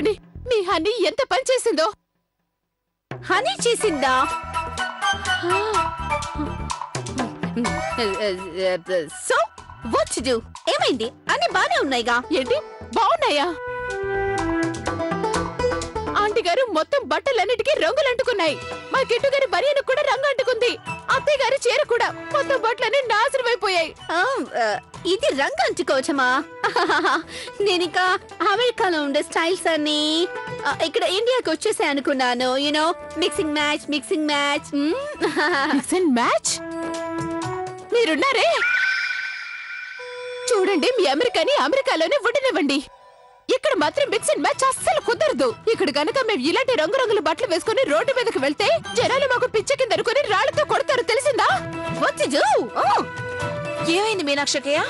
చూడండి మీ హనీ ఎంత పని చేసిందో. హనీ చేసిందా? So what to do? ఏమైంది? అన్ని బానే ఉన్నాయిగా. ఏంటి బాగున్నాయా? ఆంటీ గారు మొత్తం బట్టలన్నిటికీ రంగులు అంటుకున్నాయి. మా కిట్టు గారి బనియను కూడా రంగు అంటుకుంది. అత్తయ్య గారి చీర కూడా. మొత్తం బట్టలన్నీ నాశనం అయిపోయాయి. ఇది రంగు అంటుకోవచ్చమా? నేనికా అమెరికాలో ఉండే స్టైల్స్ అన్ని ఇక్కడ ఇండియాకి వచ్చేసే అనుకున్నాను. You know mixing match. Mix and match? మీరున్నారే, చూడండి మీ అమెరికాని అమెరికాలోనే ఉండనివ్వండి. ఇక్కడ మాత్రం మిక్స్ అండ్ మ్యాచ్ అస్సలు కుదరదు. ఇక్కడ గనక మేము ఇలాంటి రంగురంగుల బట్టలు వేసుకుని రోడ్డు మీదకి వెళ్తే జనాలు మాకు పిచ్చ కింద అనుకుని రాళ్లతో కొడతారు, తెలిసిందా? ఏమైంది మీనాక్షకయ్య?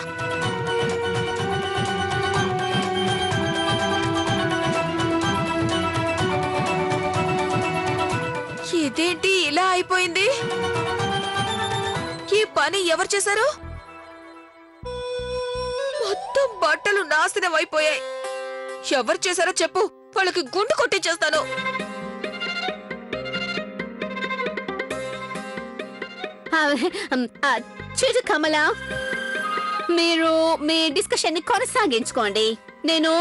ఇదేంటి ఇలా అయిపోయింది? ఈ పని ఎవరు చేశారు? మొత్తం బట్టలు నాశనం అయిపోయాయి. ఎవరు చేశారో చెప్పు, వాళ్ళకి గుండు కొట్టించేస్తాను. చూడు కమల, మీరు మీ డిస్కషన్ ని కొనసాగించుకోండి. నేను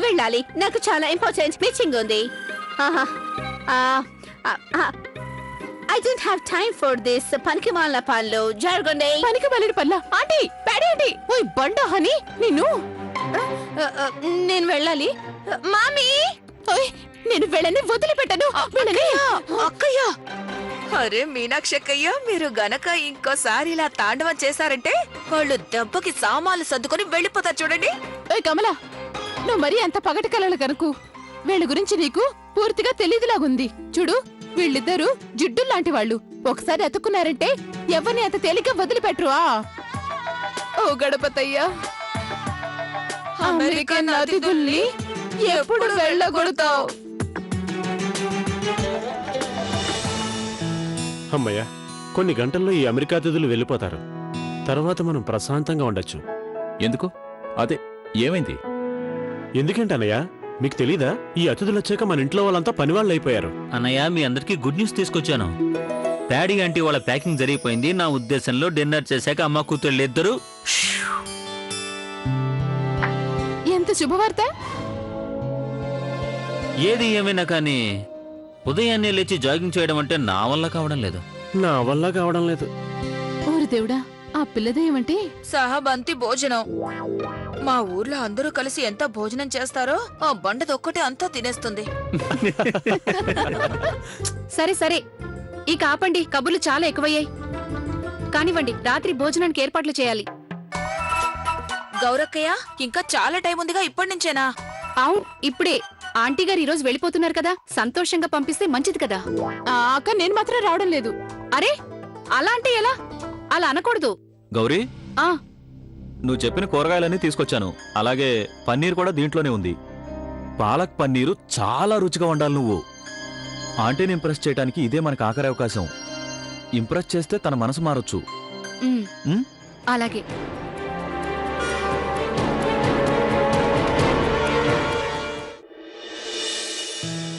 వెళ్ళాలి, నాకు చాలా ఇంపార్టెంట్ మీటింగ్ ఉంది. I don't have time for this. పనికి మాలిన పనులు జరగండి. పనికి మాలిన పనులా? ఆంటీ, పేడే ఆంటీ, ఓయ్ బండ హనీ, నిన్ను. నేను వెళ్ళాలి. మామీ, నేను వెళ్ళని వదిలిపెట్టను. అక్కయ్య, అరే మీనాక్షి అక్కయ్య, మీరు గనక ఇంకోసారి ఇలా తాండవం చేశారంటే వాళ్ళు దెబ్బకి సామాన్లు సర్దుకొని వెళ్ళిపోతారు. చూడండి. ఓయ్ కమల, నువ్వు మరీ అంత పగటి కలలు కనుకు. వీళ్ళ గురించి నీకు పూర్తిగా తెలియదులాగుంది. చూడు, వీళ్ళిద్దరూ జిడ్డుల్లాంటి వాళ్ళు. ఒకసారి అతుక్కున్నారంటే ఎవరిని అంత తేలిగ్గా వదిలిపెట్టరువా? ఓ గణపతయ్యా, అమెరికన్ అతిథుల్ని ఎప్పుడు వెళ్ళగొడతావు? అమ్మయ్య, కొన్ని గంటల్లో ఈ అమెరికా అతిథులు వెళ్ళిపోతారు. తర్వాత మనం ప్రశాంతంగా ఉండొచ్చు. ఎందుకు? అదే ఏమైంది? ఎందుకంటన్నయ్య, మీకు తెలీదా? ఈ అతిథులు వచ్చాక మన ఇంట్లో వాళ్ళంతా పనివాళ్ళు అయిపోయారు. అన్నయ్య, మీ అందరికీ గుడ్ న్యూస్ తీసుకొచ్చాను. ప్యాడీ ఆంటీ వాళ్ళ ప్యాకింగ్ జరిగిపోయింది. నా ఉద్దేశంలో డిన్నర్ చేశాక అమ్మ కూతుళ్ళు ఇద్దరు. ఎంత శుభవార్త! ఏది ఏమైనా కానీ ఉదయాన్నే లేచి జాగింగ్ చేయడం అంటే నా వల్ల కావడం లేదు. నా వల్ల కావడం లేదు. ఓరి దేవుడా, ఆ పిల్లదేమంటే సహబంతి భోజనం. మా ఊర్లో అందరూ కలిసి ఎంత భోజనం చేస్తారో ఆ బండదొక్కటే అంతా తినేస్తుంది. సరే సరే, ఇక ఆపండి. కబుర్లు చాలా ఎక్కువయ్యాయి. కానివ్వండి, రాత్రి భోజనానికి ఏర్పాట్లు చేయాలి. గౌరక్కయ్య, ఇంకా చాలా టైం ఉందిగా, ఇప్పటి నుంచేనా? అవును, ఇప్పుడే. ఆంటీ గారు ఈరోజు వెళ్ళిపోతున్నారు కదా, సంతోషంగా పంపిస్తే మంచిది కదా. అక్క, నేను మాత్రం రావడం లేదు. అరే, అలా అంటే ఎలా? అలా అనకూడదు. గౌరీ, ఆ నువ్వు చెప్పిన కూరగాయలన్నీ తీసుకొచ్చాను. అలాగే పన్నీర్ కూడా దీంట్లోనే ఉంది. పాలక్ పన్నీరు చాలా రుచిగా ఉండాలి. నువ్వు ఆంటీని ఇంప్రెస్ చేయడానికి ఇదే మనకు ఆఖరి అవకాశం. ఇంప్రెస్ చేస్తే తన మనసు మారొచ్చు. అలాగే.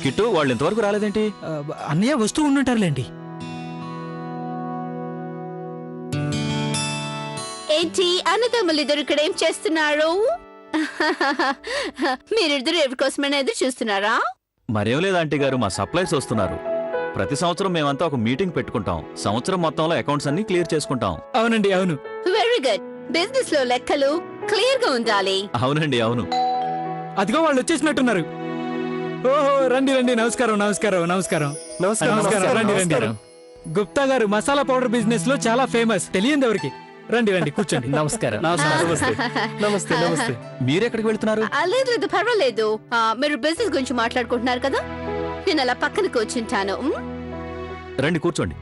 కిట్టు, వాళ్ళు ఇంతవరకు రాలేదేంటి? అన్నయ్య వస్తూ ఉండుంటారులేండి. ఏంటి అన్నదమ్ములిద్దరు ఇక్కడ ఏం చేస్తున్నారు? మీరిద్దరు ఎవరి కోసమైనా ఎదురు చూస్తున్నారా? మరేం లేదు ఆంటీ గారు, మా సప్లైస్ వస్తున్నారు. ప్రతి సంవత్సరం మేమంతా ఒక మీటింగ్ పెట్టుకుంటాం. సంవత్సరం మొత్తంలో అకౌంట్స్ అన్ని క్లియర్ చేసుకుంటాం. అవునండి, అవును. Very good. బిజినెస్ లో లెక్కలు క్లియర్ గా ఉండాలి. అవునండి, అవును. అదిగో వాళ్ళు వచ్చేసినట్టున్నారు. ఓహో, రండి రండి. నమస్కారం నమస్కారం నమస్కారం నమస్కారం. రండి రండి. గుప్తా గారు మసాలా పౌడర్ బిజినెస్ లో చాలా ఫేమస్. తెలియదు ఎవరికి. రండి రండి, కూర్చోండి. నమస్కారం. నమస్తే. మీరెక్కడికి వెళ్తున్నారు? లేదు లేదు, పర్వాలేదు. మీరు బిజినెస్ గురించి మాట్లాడుకుంటున్నారు కదా, నేను అలా పక్కన కూర్చుంటాను. రండి, కూర్చోండి.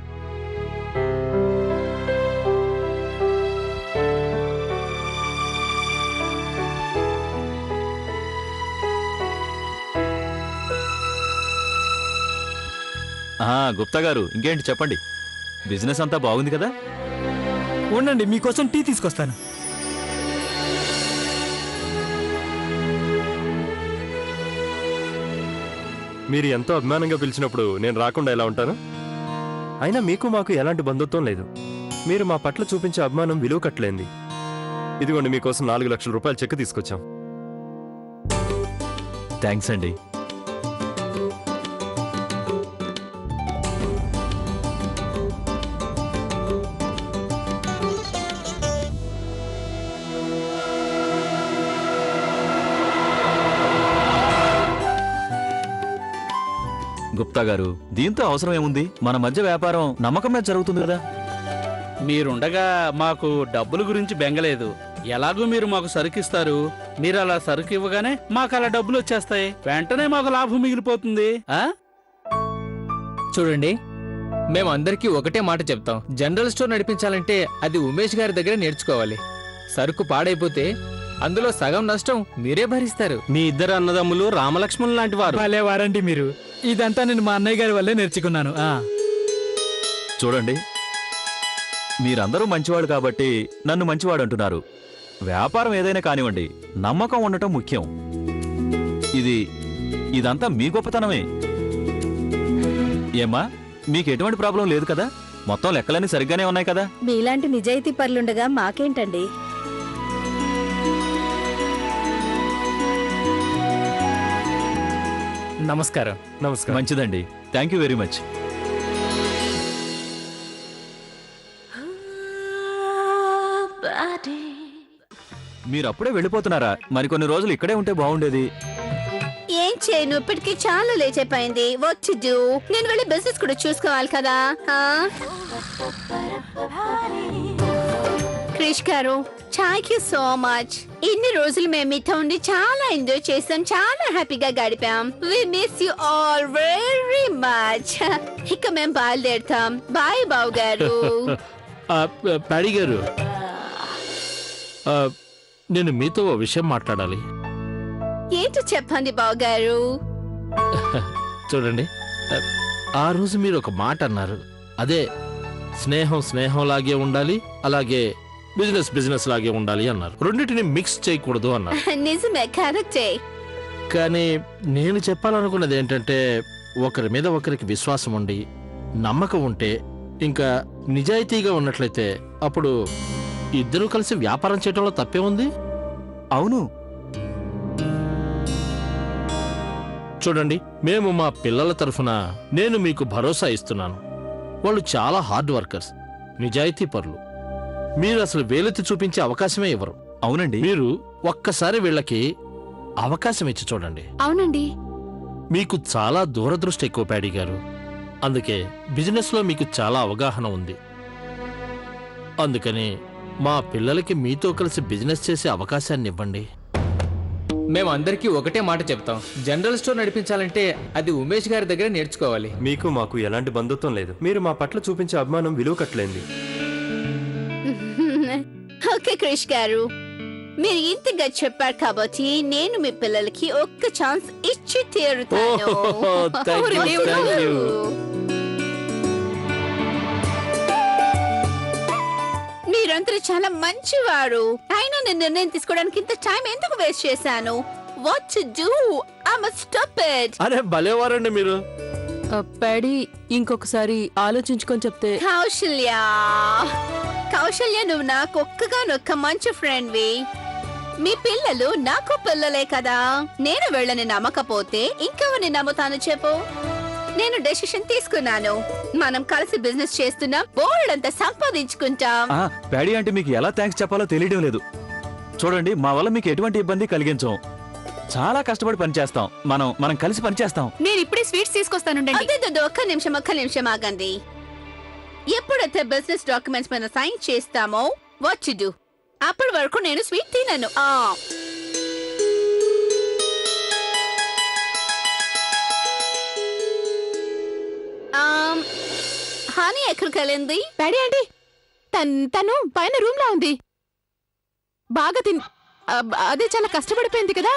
గుప్తా గారు, ఇంకేంటి చెప్పండి. బిజినెస్ అంతా బాగుంది కదా? ఉండండి, మీకోసం టీ తీసుకొస్తాను. మీరు ఎంతో అభిమానంగా పిలిచినప్పుడు నేను రాకుండా ఎలా ఉంటాను? అయినా మీకు మాకు ఎలాంటి బంధుత్వం లేదు. మీరు మా పట్ల చూపించే అభిమానం విలువ కట్టలేంది. ఇదిగోండి మీకోసం 4 లక్షల రూపాయల చెక్ తీసుకొచ్చాం. థ్యాంక్స్ అండి. గుప్తా గారు, దీంతో అవసరం ఏముంది? మన మధ్య వ్యాపారం నమ్మకం మీద జరుగుతుంది కదా. మీరుండగా మాకు డబ్బుల గురించి బెంగలేదు. ఎలాగూ మీరు మాకు సరుకిస్తారు. మీరు అలా సరుకు ఇవ్వగానే మాకు అలా డబ్బులు వచ్చేస్తాయి. వెంటనే మాకు లాభం మిగిలిపోతుంది. చూడండి, మేము అందరికీ ఒకటే మాట చెప్తాం. జనరల్ స్టోర్ నడిపించాలంటే అది ఉమేష్ గారి దగ్గర నేర్చుకోవాలి. సరుకు పాడైపోతే అందులో సగం నష్టం మీరే భరిస్తారు. మీ ఇద్దరు అన్నదమ్ములు రామలక్ష్మణులు లాంటి వారు. భలే వారండి మీరు. ఇదంతా నేను మా అన్నయ్య గారి వల్లే నేర్చుకున్నాను. చూడండి, మీరందరూ మంచివాడు కాబట్టి నన్ను మంచివాడు అంటున్నారు. వ్యాపారం ఏదైనా కానివ్వండి, నమ్మకం ఉండటం ముఖ్యం. ఇదంతా మీ గొప్పతనమే. ఏమ్మా, మీకు ఎటువంటి ప్రాబ్లం లేదు కదా? మొత్తం లెక్కలన్నీ సరిగ్గానే ఉన్నాయి కదా? మీలాంటి నిజాయితీ పరులుండగా మాకేంటండి? నమస్కారం. నమస్కారం. మంచిదండి. Thank you very much. మీరు అప్పుడే వెళ్ళిపోతున్నారా? మరికొన్ని రోజులు ఇక్కడే ఉంటే బాగుండేది. ఏం చేయను, ఇప్పటికి చాలా లేట్ అయిపోయింది. What to do? నేను వెళ్ళి బిజినెస్ కూడా చూసుకోవాలి కదా. క్రిష్ గారు, థ్యాంక్ యూ సో మచ్. ఇన్ని రోజులు మేము మీతో ఉండి చాలా ఎంజాయ్ చేసాం, చాలా హ్యాపీగా గడిపాం. We miss you all very much. ఇక మేము బయలుదేరుతాం. బాయ్ బావు గారు. ప్యాడీ గారు, నేను మీతో ఓ విషయం మాట్లాడాలి. ఏంటో చెప్పండి బావు గారు. చూడండి, ఆ రోజు మీరు ఒక మాట అన్నారు. అదే స్నేహం స్నేహంలాగే ఉండాలి, అలాగే బిజినెస్ బిజినెస్ లాగే ఉండాలి అన్నారు. రెండింటిని మిక్స్ చేయకూడదు అన్నారు. నిజమే, కరెక్టే. కానీ నేను చెప్పాలనుకున్నది ఏంటంటే, ఒకరి మీద ఒకరికి విశ్వాసం ఉండి నమ్మకం ఉంటే, ఇంకా నిజాయితీగా ఉన్నట్లయితే అప్పుడు ఇద్దరూ కలిసి వ్యాపారం చేయడంలో తప్పే ఉంది. అవును. చూడండి, మేము మా పిల్లల తరఫున నేను మీకు భరోసా ఇస్తున్నాను. వాళ్ళు చాలా హార్డ్ వర్కర్స్, నిజాయితీ పరులు. మీరు అసలు వేలెత్తి చూపించే అవకాశమే ఇవ్వరు. అవునండి. మీరు ఒక్కసారి వీళ్ళకి అవకాశం ఇచ్చి చూడండి. అవునండి. మీకు చాలా దూరదృష్టి ఎక్కువ ప్యాడీ గారు. అందుకే బిజినెస్ లో మీకు చాలా అవగాహన ఉంది. అందుకని మా పిల్లలకి మీతో కలిసి బిజినెస్ చేసే అవకాశాన్ని ఇవ్వండి. మేము అందరికీ ఒకటే మాట చెప్తాం. జనరల్ స్టోర్ నడిపించాలంటే అది ఉమేష్ గారి దగ్గర నేర్చుకోవాలి. మీకు మాకు ఎలాంటి బంధుత్వం లేదు. మీరు మా పట్ల చూపించే అభిమానం విలువ కట్టలేంది. ఓకే క్రిష్ గారు, మీరు ఇంతగా చెప్పారు కాబట్టి నేను మీ పిల్లలకి ఒక్క ఛాన్స్ ఇచ్చి తీరుతాను. మీరందరూ చాలా మంచివారు. అయినా నేను నిర్ణయం తీసుకోవడానికి ఇంత టైం ఎందుకు వేస్ట్ చేశాను? What to do? I'm stupid. అరే భలేవారండి మీరు. ప్యాడీ, ఇంకొకసారి ఆలోచించుకొని చెప్తే. కౌశల్య, నువ్వు నాకు ఒక్కగానొక్క మంచి ఫ్రెండ్వి. మీ పిల్లలు నాకు పిల్లలే కదా. నేను వీళ్ళని నమ్మకపోతే ఇంకెవరిని నమ్ముతాను చెప్పు? నేను డెసిషన్ తీసుకున్నాను. మనం కలిసి బిజినెస్ చేస్తున్నాం, బోల్డంతా సంపాదించుకుంటాం. ప్యాడీ అంటే మీకు ఎలా థ్యాంక్స్ చెప్పాలో తెలియడం లేదు. చూడండి, మా వల్ల మీకు ఎటువంటి ఇబ్బంది కలిగించం. చాలా కష్టపడి పనిచేస్తాం. మనం కలిసి పనిచేస్తాం. నేను ఇప్పుడే స్వీట్స్ తీసుకొస్తాను. ఒక్క నిమిషం ఆగండి. ఎప్పుడైతే బిజినెస్ డాక్యుమెంట్స్ మీద సైన్ చేస్తామో వాట్ టు డు? అప్పటి వరకు నేను స్వీట్ తినను. హాని ఎక్కడికి వెళ్ళింది? ప్యాడీ ఆంటీ, తను పైన రూమ్ లో ఉంది. బాగా అదే చాలా కష్టపడిపోయింది కదా,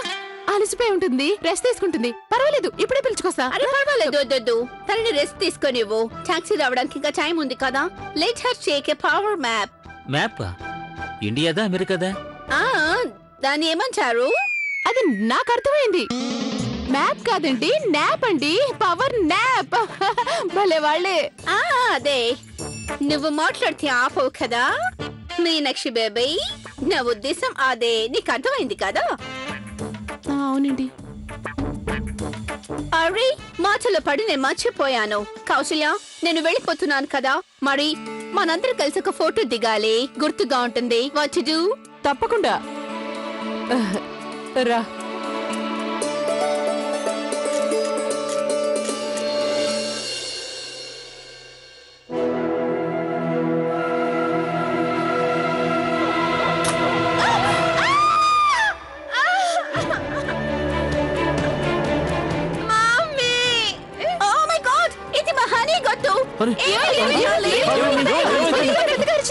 అలసిపోయి ఉంటుంది, రెస్ట్ తీసుకుంటుంది. పర్వాలేదు, ఇప్పుడే పిలుచుకొస్తా. అరే పర్వాలేదు, వద్దు. తనని రెస్ట్ తీసుకొనివ్వు. టాక్సీ రావడానికి ఇంకా టైం ఉంది కదా. Let her take a power map. Map? ఇండియాదా అమెరికాదా? దాన్ని ఏమంటారు? అది నాకు అర్థమైంది. మ్యాప్ కాదండి, నాప్ అండి, పవర్ నాప్. భలే వాళ్ళే. అదే నువ్వు మాట్లాడితే ఆపవు కదా మీనాక్షి బేబీ. నా ఉద్దేశం అదే, నీకు అర్థమైంది కదా? అవునండి. అరే మాటలో పడి నేను మర్చిపోయాను. కౌశల్య, నేను వెళ్ళిపోతున్నాను కదా, మరి మనందరం కలిసి ఒక ఫోటో దిగాలి, గుర్తుగా ఉంటుంది. What to do? తప్పకుండా రా.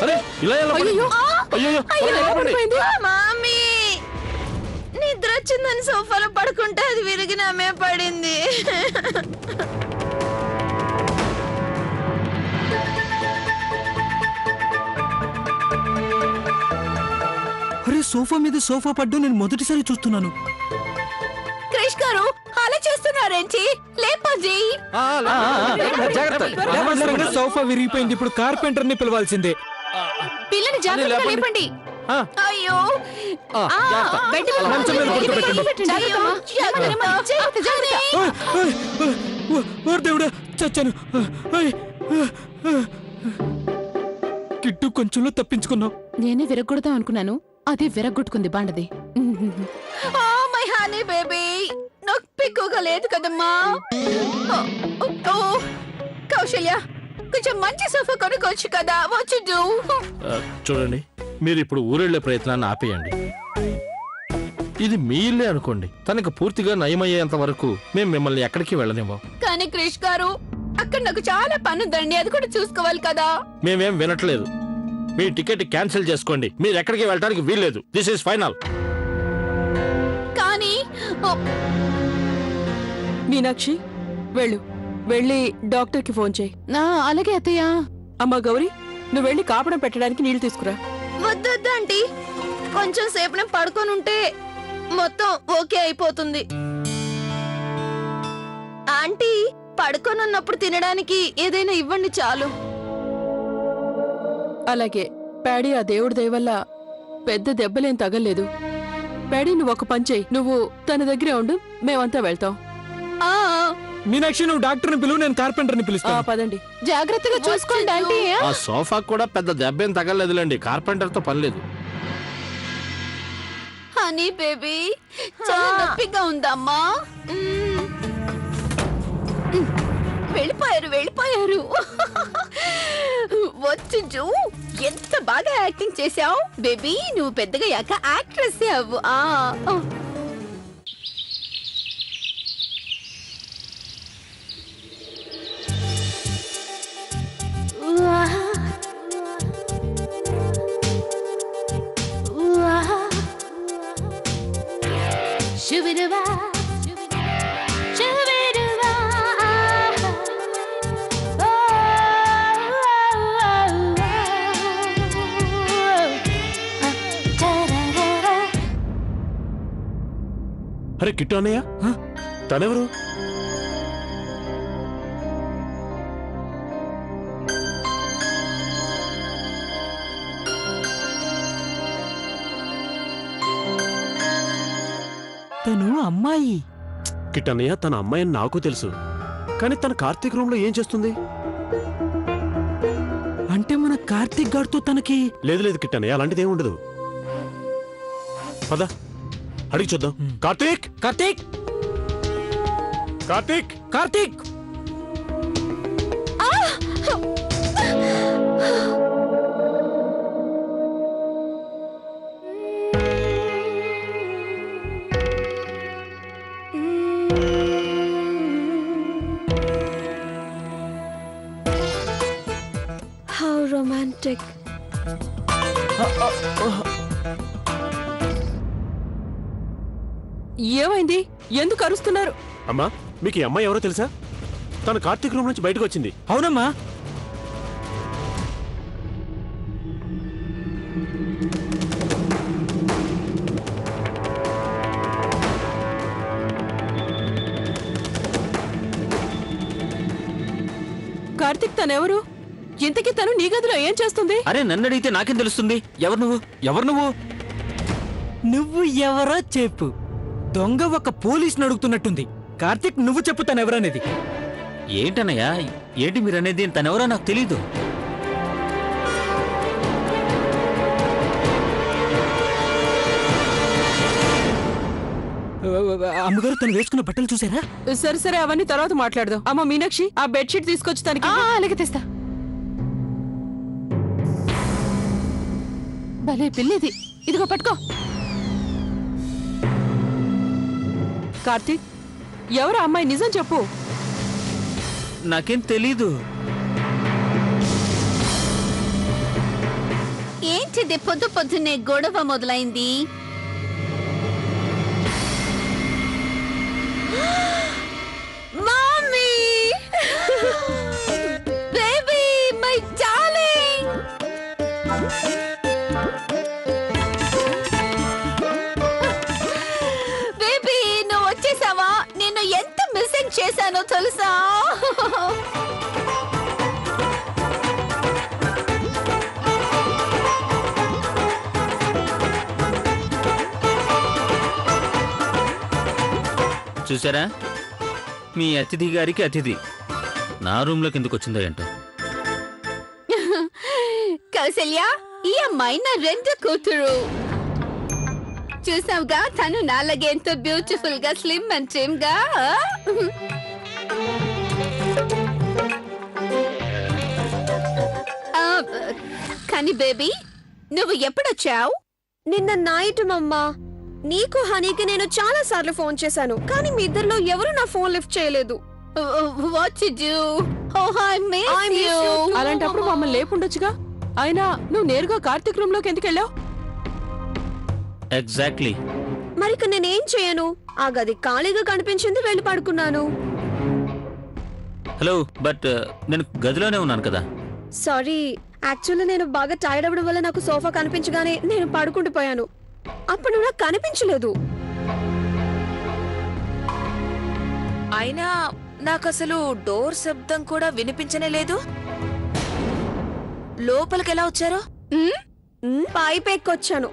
అరే, ఇలా ఎలా పడి- అయ్యయ్యో, మామీ నిద్ర వచ్చిందని సోఫాలో పడుకుంటే అది విరిగి నమ్మే పడింది. అరే సోఫా మీద సోఫా పడ్డు నేను మొదటిసారి చూస్తున్నాను. క్రిష్ గారు అలా చేస్తున్నారేంటి? లేపండి. అనవసరంగా సోఫా విరిగిపోయింది. ఇప్పుడు కార్పెంటర్ ని పిలవాల్సిందే. పిల్లని జాగ్రత్తగా లేపండి. అయ్యో బెడ్ మీద మంచం మీద పడుకోబెట్టండి. జాగ్రత్తమ్మా. జాగ్రత్త, జాగ్రత్త. ఓ దేవుడా, చచ్చాను. కిట్టు కొంచెంలో తప్పించుకున్నావు. నేనే విరగొడదాం అనుకున్నాను, అదే విరగొట్టుకుంది బాండది. మై హనీ బేబీ, నొప్పి ఎక్కువగా లేదు కదమ్మా. కౌశల్య, కొంచెం మంచి సోఫా కొనుక్కోవచ్చు కదా. What to do? చూడండి, మీరు ఇప్పుడు ఊరెళ్లే ప్రయత్నాన్ని ఆపేయండి. ఇది మీ ఇల్లే అనుకోండి. తనకు పూర్తిగా నయమయ్యేంత వరకు మేము మిమ్మల్ని ఎక్కడికి వెళ్ళనివ్వం. కానీ క్రిష్ గారు, అక్కడ నాకు చాలా పని ఉందండి, అది కూడా చూసుకోవాలి కదా. మేమేం వినట్లేదు. మీ టికెట్ క్యాన్సిల్ చేసుకోండి. మీరు ఎక్కడికి వెళ్ళడానికి వీల్లేదు. This is final. కానీ మీనాక్షి, వెళ్ళు. వెళ్ళి డాక్టర్కి ఫోన్ చేయి. అలాగే అత్తయ్య. అమ్మా గౌరీ, నువ్వు వెళ్ళి కాపడం పెట్టడానికి నీళ్లు తీసుకురా. వద్దొద్దు ఆంటీ, కొంచెం సేపు నేను పడుకొని ఉంటే మొత్తం ఓకే అయిపోతుంది. ఆంటీ, పడుకొని ఉన్నప్పుడు తినడానికి ఏదైనా ఇవ్వండి చాలు. అలాగే. ప్యాడీ, ఆ దేవుడి దయ వల్ల పెద్ద దెబ్బలేం తగలేదు. ప్యాడీ, నువ్వు ఒక పని చెయ్యి. నువ్వు తన దగ్గరే ఉండు, మేమంతా వెళ్తాం. మీనాక్షి, నువ్వు డాక్టర్ ని పిలువు, నేను కార్పెంటర్ ని పిలుస్తాను. పదండి. జాగ్రత్తగా చూసుకోండి ఆంటీ. ఆ సోఫా కూడా పెద్ద దెబ్బేం తగలేదులేండి. కార్పెంటర్ తో పని లేదు. హనీ బేబీ, చాలా నొప్పిగా ఉందమ్మా. వెళ్ళిపోయారు. వచ్చు, ఎంత బాగా యాక్టింగ్ చేశావు బేబీ. నువ్వు పెద్దగా యాక యాక్ట్రెస్ అవ్వు. అరే కిట్టు అన్నయ్య, తనెవరు? తను అమ్మాయి. కిట్టన్నయ్య, తన అమ్మాయిని నాకు తెలుసు, కానీ తన కార్తీక్ రూమ్ లో ఏం చేస్తుంది? అంటే మన కార్తీక్ గారితో తనకి... లేదు కిట్టన్నయ్య, అలాంటిదేం ఉండదు. పద అడిగి చూద్దాం. కార్తీక్, కార్తీక్, కార్తీక్, కార్తీక్. How romantic. ఏమైంది? ఎందుకు అరుస్తున్నారు? అమ్మా, మీకు ఈ అమ్మాయి ఎవరో తెలుసా? తను కార్తీక్ రూమ్ నుంచి బయటకు వచ్చింది. అవునమ్మా. తనెవరు? ఇంతకీ తను నీ గదిలో ఏం చేస్తుంది? అరే నన్ను అడిగితే నాకేం తెలుస్తుంది? ఎవరు నువ్వు? ఎవరు నువ్వు? నువ్వు ఎవరో చెప్పు. దొంగ ఒక పోలీసుని అడుగుతున్నట్టుంది. కార్తీక్, నువ్వు చెప్పు తనెవరనేది. ఏంటన్నయ్యా, ఏంటి మీరు అనేది? తనెవరో నాకు తెలీదు. అమ్మగారు తను వేసుకున్న బట్టలు చూసారా? సరే సరే, అవన్నీ తర్వాత మాట్లాడదాం. అమ్మ మీనాక్షి, ఆ బెడ్షీట్ తీసుకొచ్చి తనకి. అలాగే తెస్తా. భలే పిల్లిది. ఇదిగో పట్టుకో. కార్తీక్, ఎవరు అమ్మాయి? నిజం చెప్పు. నాకేం తెలీదు. ఏంటిది పొద్దు పొద్దున్నే గొడవ మొదలైంది? Mummy! Baby, my darling! Baby, నువ్వు వచ్చేసావా? నేను ఎంత మిస్సింగ్ చేశానో తెలుసా? చూసారా, మీ అతిథి గారికి అతిథి నా రూమ్లోకి ఎందుకు వచ్చిందో ఏంటో. కౌసల్య, ఈ అమ్మాయి నా రెండో కూతురు. చూసావుగా, తను నాలాగే ఎంతో బ్యూటిఫుల్ గా, స్లిమ్ అండ్ ట్రిమ్ గా. కానీ బేబీ, నువ్వు ఎప్పుడొచ్చావు? నిన్న నైట్ మమ్మా. నీకు హనీకి నేను చాలా సార్లు ఫోన్ చేశాను, కానీ మీ ఇద్దరిలో ఎవరు నా ఫోన్ లిఫ్ట్ చేయలేదు. అలాంటప్పుడు మమ్మల్ని లేపుండొచ్చుగా. అయినా నువ్వు నేరుగా కార్తీక్ రూమ్ లోకి ఎందుకు వెళ్ళావు? ఎగ్జాక్ట్లీ. మరిక నేనేం చేయను? ఆ గది ఖాళీగా కనిపించింది, వెళ్ళి పడుకున్నాను. హలో, బట్ నేను గదిలోనే ఉన్నాను కదా. సారీ, యాక్చువల్లీ నేను బాగా టైర్డ్ అవ్వడం వల్ల నాకు సోఫా కనిపించగానే నేను పడుకుంటూ అప్పుడు నువ్వు నాకు కనిపించలేదు. అయినా నాకసలు డోర్ శబ్దం కూడా వినిపించనే లేదు. లోపలికి ఎలా వచ్చారు? పైపు ఎక్కొచ్చాను.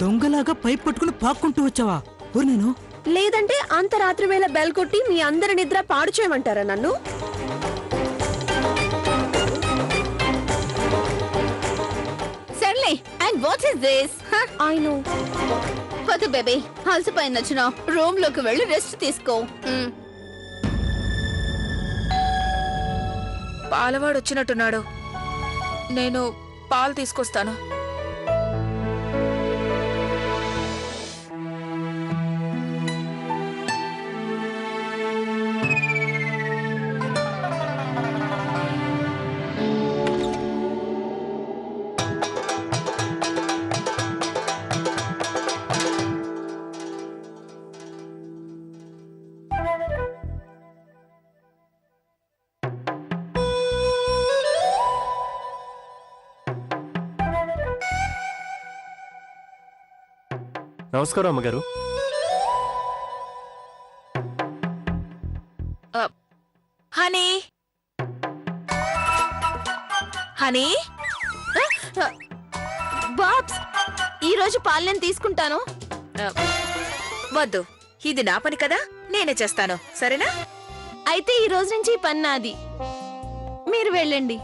దొంగలాగా పైప్ పట్టుకుని పాక్కుంటూ వచ్చావా? నేను లేదంటే అంత రాత్రి వేళ బెల్ కొట్టి మీ అందరి నిద్ర పాడు చేయమంటారా నన్ను? సర్లే, and what is this? I know. వద్దు బేబీ, అలసిపోయిన నచ్చిన రూమ్ లోకి వెళ్ళి రెస్ట్ తీసుకో. పాలవాడు వచ్చినట్టున్నాడు. నేను పాలు తీసుకొస్తాను. నమస్కారం అమ్మగారు. హనీ, హనీ, బాబ్స్, ఈ రోజు పాలు నేను తీసుకుంటాను. వద్దు, ఇది నా పని కదా, నేనే చేస్తాను. సరేనా? అయితే ఈ రోజు నుంచి ఈ పని నాది. మీరు వెళ్ళండి.